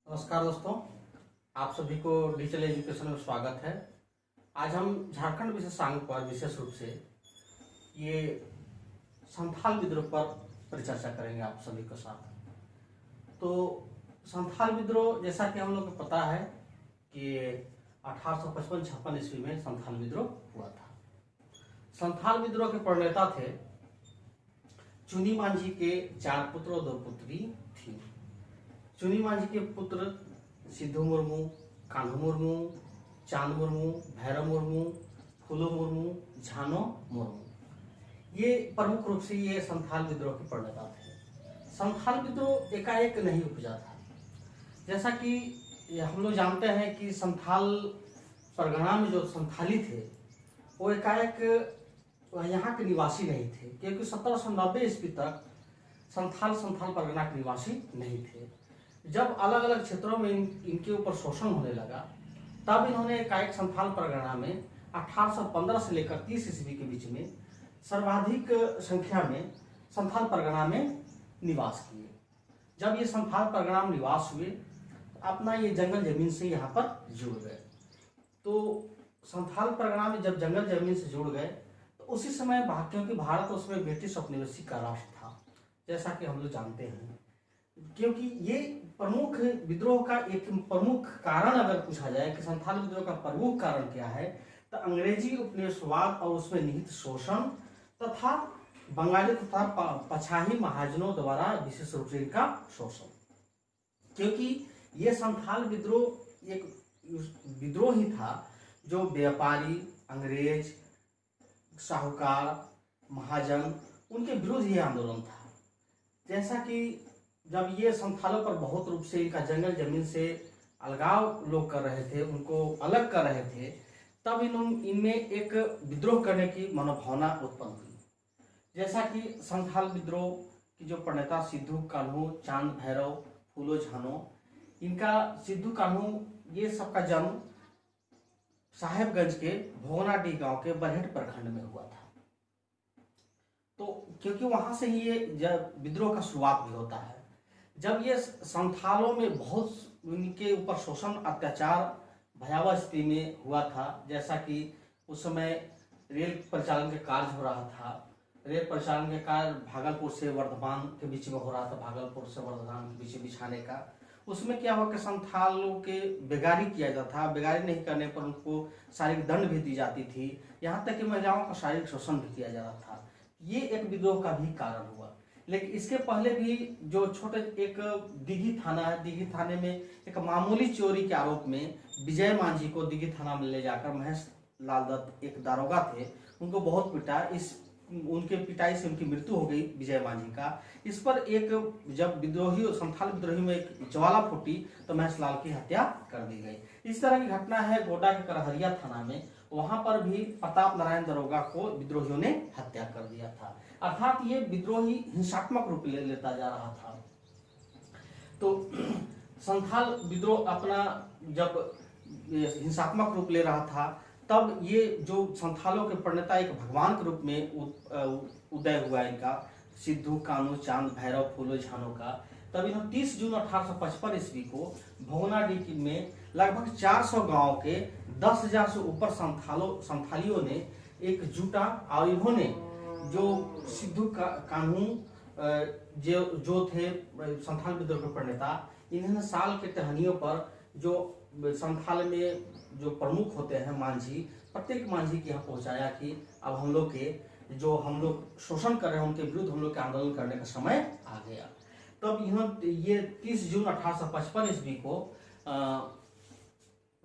नमस्कार दोस्तों, आप सभी को डिजिटल एजुकेशन में स्वागत है। आज हम झारखंड विशेषांक पर विशेष रूप से ये संथाल विद्रोह पर परिचर्चा करेंगे आप सभी के साथ। तो संथाल विद्रोह, जैसा कि हम लोग को पता है कि 1855-56 ईस्वी में संथाल विद्रोह हुआ था। संथाल विद्रोह के प्रणेता थे चुनी मांझी के 4 पुत्र और 2 पुत्री थी। चुनी मांझी के पुत्र सिद्धू मुर्मू, कान्हू मुर्मू, चांद मुर्मू, भैरव मुर्मू, फूलो मुर्मू, झानो मुर्मू, ये प्रमुख रूप से ये संथाल विद्रोह के प्रणेता थे। संथाल विद्रोह एकाएक नहीं उपजा था। जैसा कि हम लोग जानते हैं कि संथाल परगना में जो संथाली थे वो एकाएक यहाँ के निवासी नहीं थे, क्योंकि 1790 ईस्वी तक संथाल परगना के निवासी नहीं थे। जब अलग अलग क्षेत्रों में इनके ऊपर शोषण होने लगा, तब इन्होंने एकाएक संथाल परगना में 1815 से लेकर 30 ईस्वी के बीच में सर्वाधिक संख्या में संथाल परगना में निवास किए। जब ये संथाल परगना में निवास हुए, अपना ये जंगल जमीन से यहाँ पर जुड़ गए। तो संथाल परगना में जब जंगल जमीन से जुड़ गए तो उसी समय, क्योंकि भारत उसमें ब्रिटिश औपनिवेशिक का राष्ट्र था, जैसा कि हम लोग जानते हैं, क्योंकि ये प्रमुख विद्रोह का एक प्रमुख कारण अगर पूछा जाए कि संथाल विद्रोह का प्रमुख कारण क्या है, तो अंग्रेजी उपनिवेशवाद और उसमें निहित शोषण तथा बंगाली तथा पछाही महाजनों द्वारा विशेष रूप से इनका शोषण। क्योंकि ये संथाल विद्रोह एक विद्रोह ही था जो व्यापारी, अंग्रेज, साहूकार, महाजन, उनके विरुद्ध ही आंदोलन था। जैसा कि जब ये संथालों पर बहुत रूप से इनका जंगल जमीन से अलगाव लोग कर रहे थे, उनको अलग कर रहे थे, तब इनमें एक विद्रोह करने की मनोभावना उत्पन्न हुई। जैसा कि संथाल विद्रोह की जो प्रणेता सिद्धू कान्हू, चांद भैरव, फूलो झानो, इनका सिद्धू कान्हू ये सबका जन्म साहेबगंज के भोगनाडीह गांव के बरहेट प्रखंड में हुआ था। तो क्योंकि वहां से ही ये जब विद्रोह का शुरुआत भी होता है, जब ये संथालों में बहुत उनके ऊपर शोषण अत्याचार भयावह स्थिति में हुआ था। जैसा कि उस समय रेल परिचालन के कार्य हो रहा था। रेल परिचालन के कार्य भागलपुर से वर्धमान के बीच में हो रहा था, भागलपुर से वर्धमान के बीच बिछाने का। उसमें क्या हुआ कि संथालों के बेगारी किया जाता था। बेगारी नहीं करने पर उनको शारीरिक दंड भी दी जाती थी, यहाँ तक कि महिलाओं का शारीरिक शोषण भी किया जाता था। ये एक विद्रोह का भी कारण हुआ। लेकिन इसके पहले भी जो छोटे एक दिघी थाना है, दिघी थाने में एक मामूली चोरी के आरोप में विजय मांझी को दिघी थाना में ले जाकर महेश लाल दत्त एक दारोगा थे, उनको बहुत पिटा। उनके पिटाई से उनकी मृत्यु हो गई विजय मांझी का। इस पर एक जब विद्रोही संथाल विद्रोही में एक ज्वाला फूटी तो महेश लाल की हत्या कर दी गई। इस तरह की घटना है गोड्डा के करहरिया थाना में, वहां पर भी प्रताप नारायण दरोगा को विद्रोहियों ने हत्या कर दिया था। अर्थात ये विद्रोही हिंसात्मक रूप लेता जा रहा था। तो संथाल विद्रोह अपना जब हिंसात्मक रूप ले रहा था, तब ये जो संथालों के प्रणेता एक भगवान के रूप में उदय हुआ इनका, सिद्धू कान्हू, चांद भैरव, फूलो झानो का। तब इन्होंने 30 जून 1855 ईस्वी को भोगनाडीह में लगभग 400 गांव के 10,000 से ऊपर संथालियों ने एक जुटा, और इन्होंने जो सिद्धू कान्हू जो थे संथाल विद्रोह के प्रणेता, इन्होंने साल के टहनियों पर जो संथाल में जो प्रमुख होते हैं मांझी, प्रत्येक मांझी के यहाँ पहुंचाया कि अब हम लोग शोषण कर रहे हैं उनके विरुद्ध हम लोग के आंदोलन करने का समय आ गया। तब इन्होंने ये 30 जून 1855 ईस्वी को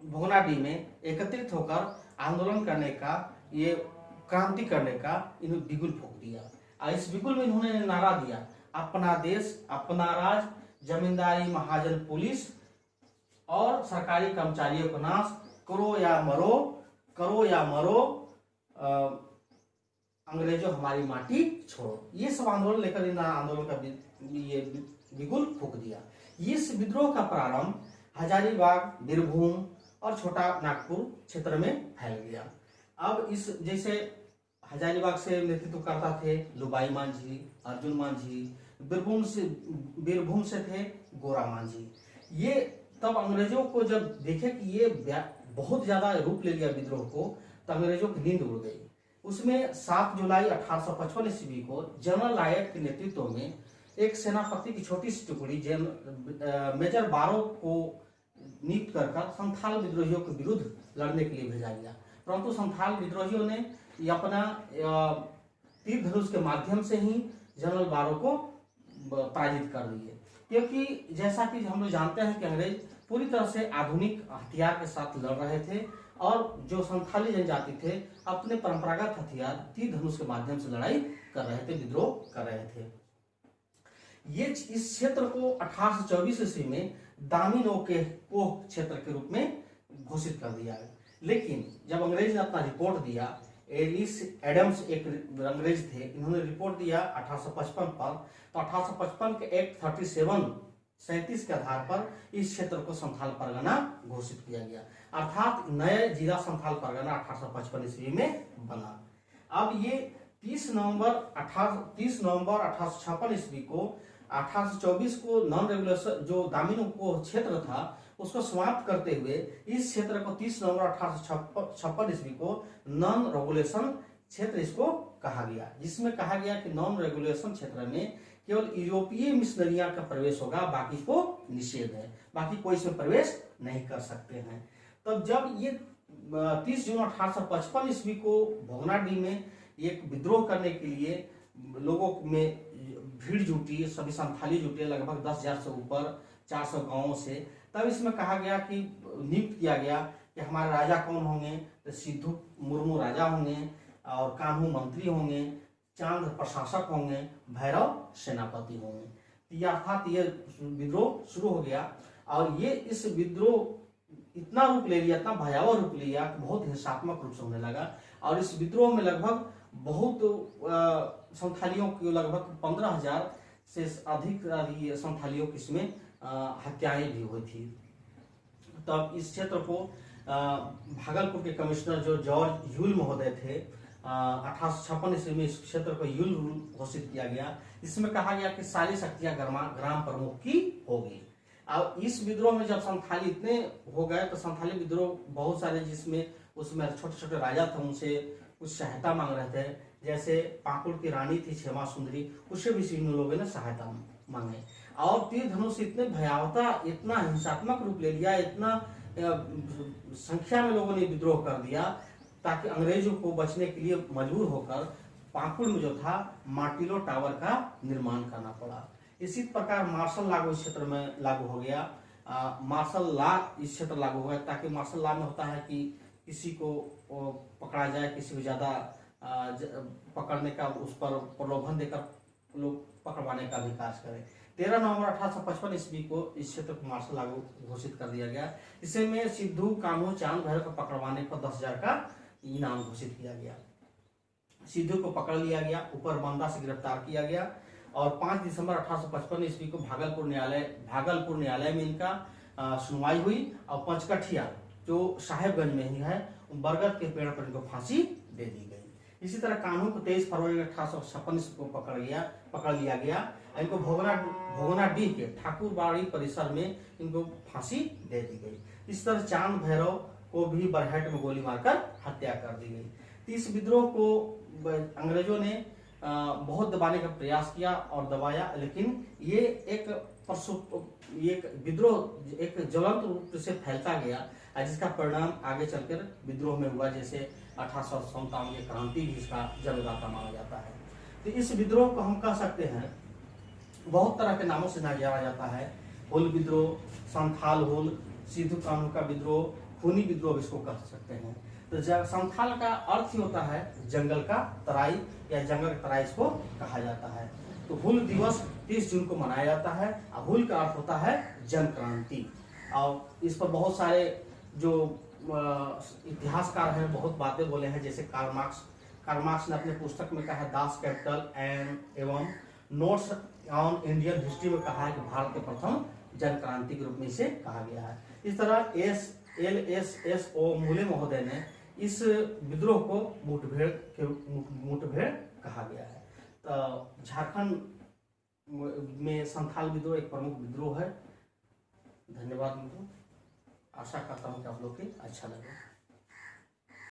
भोगनाडीह में एकत्रित होकर आंदोलन करने का, ये क्रांति करने का इन्होंने बिगुल फूंक दिया। और इस बिगुल में इन्होंने नारा दिया, अपना देश, अपना राज, जमींदारी, महाजन, पुलिस और सरकारी कर्मचारियों को नाश, करो या मरो, अंग्रेजों हमारी माटी छोड़ो। ये सब आंदोलन लेकर इन आंदोलन का ये बिगुल फूंक दिया। इस विद्रोह का प्रारंभ हजारीबाग, बीरभूम और छोटा नागपुर क्षेत्र में फैल गया। अब इस जैसे हजारीबाग से नेतृत्व करता थे लुबाई मांझी, अर्जुन मांझी, बीरभूम से थे गोरा मांझी। ये तब अंग्रेजों को जब देखे कि ये बहुत ज्यादा रूप ले लिया विद्रोह को, तो अंग्रेजों की नींद उड़ गई। उसमें 7 जुलाई 1855 ईस्वी को जनरल लायड के नेतृत्व में एक सेनापति की छोटी सी टुकड़ी मेजर बारो को नियुक्त कर संथाल विद्रोहियों के विरुद्ध लड़ने के लिए भेजा गया। परंतु संथाल विद्रोहियों ने अपना तीर धनुष के माध्यम से ही जनरल बारो को पराजित कर दिए, क्योंकि जैसा कि हम लोग जानते हैं कि अंग्रेज पूरी तरह से आधुनिक हथियार के साथ लड़ रहे थे और जो संथाली जनजाति थे अपने परंपरागत हथियार तीर धनुष के माध्यम से लड़ाई कर रहे थे, विद्रोह कर रहे थे। ये इस क्षेत्र को 1824 ईस्वी में दामिनो के कोह क्षेत्र के रूप में घोषित कर दिया। लेकिन जब अंग्रेज ने अपना रिपोर्ट दिया, एलिस एडम्स एक अंग्रेज थे, इन्होंने रिपोर्ट दिया 1855 पर, तो 1855 के एक्ट 37 के आधार पर इस क्षेत्र को संथाल परगना घोषित किया गया, अर्थात नए जिला संथाल परगना 1855 ईस्वी में बना। अब ये 30 नवंबर 1856 ईस्वी को 1824 को नॉन रेगुलेशन जो दामिनो को क्षेत्र था उसको समाप्त करते हुए इस क्षेत्र को 30 नवंबर 1856 ईस्वी को नॉन रेगुलेशन क्षेत्र इसको कहा गया, जिसमें कहा गया कि नॉन रेगुलेशन क्षेत्र में केवल यूरोपीय मिशनरियां का प्रवेश होगा, बाकी को निषेध है, बाकी कोई इसमें प्रवेश नहीं कर सकते हैं। तब जब ये 30 जून 1855 ईस्वी को भोगनाडीह में एक विद्रोह करने के लिए लोगों में भीड़ जुटी, सभी संथाली जुटे, लगभग 10,000 से ऊपर 400 गांवों से, तब इसमें कहा गया कि नियुक्त किया गया कि हमारे राजा कौन होंगे, तो सिद्धू मुर्मू राजा होंगे और कान्हू मंत्री होंगे, चांद प्रशासक होंगे, भैरव सेनापति होंगे। अर्थात ये विद्रोह शुरू हो गया और ये इस विद्रोह इतना रूप ले लिया, इतना भयावह रूप लिया कि बहुत हिंसात्मक रूप से होने लगा और इस विद्रोह में लगभग बहुत संथालियों की लगभग 15,000 से अधिक संथालियों की इसमें हत्याएं भी हुई थी। तब इस क्षेत्र को भागलपुर के कमिश्नर जो जॉर्ज यूल महोदय थे, 1856 ईस्वी में इस क्षेत्र को यूल रूल घोषित किया गया। इसमें कहा गया कि सारी शक्तियां ग्राम प्रमुख की होगी। अब इस विद्रोह में जब संथाली इतने हो गए तो संथाली विद्रोह बहुत सारे, जिसमें उसमें छोटे छोटे राजा थे, उनसे कुछ सहायता मांग रहे थे, जैसे पाकुड़ की रानी थी क्षेमा सुंदरी, उससे भी इन लोगों ने सहायता मांगे और तीर धनुष इतने भयावता, इतना हिंसात्मक रूप ले लिया, इतना संख्या में लोगों ने विद्रोह कर दिया ताकि अंग्रेजों को बचने के लिए मजबूर होकर पाकुड़ में जो था मार्टिलो टावर का निर्माण करना पड़ा। इसी प्रकार मार्शल लॉ इस क्षेत्र में लागू हो गया। मार्शल लॉ इस क्षेत्र लागू हो गया ताकि मार्शल लॉ में होता है कि किसी को पकड़ा जाए, किसी को ज्यादा पकड़ने का, उस पर प्रलोभन देकर लोग पकड़वाने का अधिकार करें। 13 नवंबर 1855 ईस्वी को इस क्षेत्र को मार्शल लागू घोषित कर दिया गया। इसमें सिद्धू, कान्हू, चांद, भैरव को पकड़वाने पर 10,000 का इनाम घोषित किया गया। सिद्धू को पकड़ लिया गया, ऊपर बंदा से गिरफ्तार किया गया और 5 दिसंबर 1855 ईस्वी को भागलपुर न्यायालय में इनका सुनवाई हुई और पंचकठिया जो साहेबगंज में ही है, बरगद के पेड़ पर इनको फांसी दे दी गई। इसी तरह कान्हू को 23 फरवरी 1856 ईस्वी को पकड़ लिया गया। इनको भोगनाडीह के ठाकुरबाड़ी परिसर में इनको फांसी दे दी गई। इस तरह चांद, भैरव को भी बरहट में गोली मारकर हत्या कर दी गई। इस विद्रोह को अंग्रेजों ने बहुत दबाने का प्रयास किया और दबाया, लेकिन ये एक विद्रोह एक ज्वलंत रूप से फैलता गया, जिसका परिणाम आगे चलकर विद्रोह में हुआ, जैसे 1857 क्रांति भी इसका जन्मदाता माना जाता है। तो इस विद्रोह को हम कह सकते हैं बहुत तरह के नामों से जाना जाता है। हुल विद्रोह, संथाल हुल, सिद्धू कान्हू का विद्रोह, खूनी विद्रोह इसको कह सकते हैं। तो संथाल का अर्थ ही होता है जंगल का तराई या जंगल का तराई इसको कहा जाता है। तो हुल दिवस 30 जून को मनाया जाता है। हुल का अर्थ होता है जन क्रांति और इस पर बहुत सारे जो इतिहासकार हैं बहुत बातें बोले हैं, जैसे कार्ल मार्क्स ने अपने पुस्तक में कहा है दास कैपिटल एवं नोट्स ऑन इंडियन हिस्ट्री में कहा है कि भारत के प्रथम जन क्रांति के रूप में इसे कहा गया है। इस तरह LSSO मूले महोदय ने इस विद्रोह को मुठभेड़ कहा गया है। तो झारखंड में संथाल विद्रोह एक प्रमुख विद्रोह है। धन्यवाद। धन्यवाद मित्रों। आशा करता हूँ कि आप लोग के अच्छा लगे।